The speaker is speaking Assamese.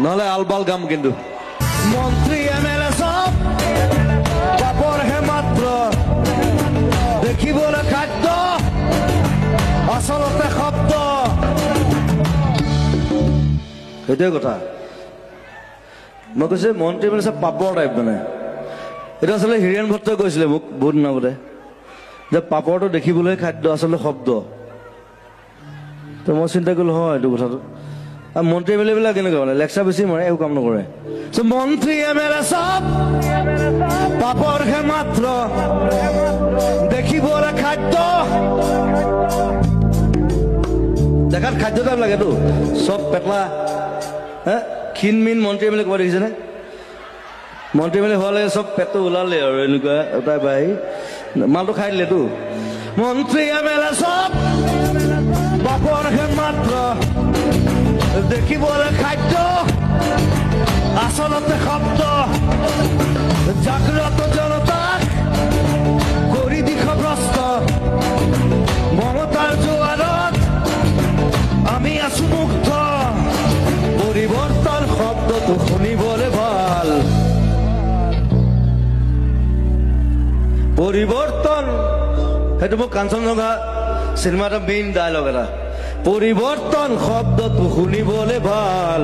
নহলে আলবাল গাম কিন্তু মন্ত্ৰী এমএলএ সব বাপৰ হে মাত্ৰ দেখিবলে খাদ্য আসলতে শব্দ সেইটোৱে কথা মই কৈছে মন্ত্ৰী মানে চব পাপৰ টাইপ মানে এটা আচলতে হিৰেণ ভট্টই কৈছিলে মোক বহুত দিন আগতে যে পাপৰটো দেখিবলৈ খাদ্য আচলতে শব্দ তো মই চিন্তা কৰিলো হয় এইটো কথাটো আৰ মন্ত্ৰী এমএলএ বিলাক কেনেকুৱা মানে লেকচাৰ বেছি মাৰে একো কাম নকৰে মন্ত্ৰী এমএলএ সব পাপৰ হে মাত্ৰ দেখিবলে খাদ্য দেখাত খাদ্য টাইপ লাগেতো সব পেটলা হ্যাঁ ক্ষীণমিন মন্ত্রী এমএলএ ক'ব দেখিছেনে মন্ত্রী এমএলএ হোৱালে সব পেটটো ওলালে আৰু এনেকুৱা ওটাই বাই মালটো খাই দিলেতো মন্ত্ৰী এমএলএ সব বাপৰ হে মাত্ৰ দেখিবলে খাদ্য আসলতে শব্দ জাগ্ৰত জনতাক কৰি দিশভ্ৰষ্ট মমতাৰ জোৱাৰত আমি আছো মুগ্ধ পৰিৱৰ্তন শব্দটো শুনিবলে ভাল পৰিৱৰ্তন সেইটো মোক কাঞ্চনজঙ্ঘা চিনেমা এটা মেইন ডায়লগ এটা পৰিৱৰ্তন শব্দটো শুনিবলে ভাল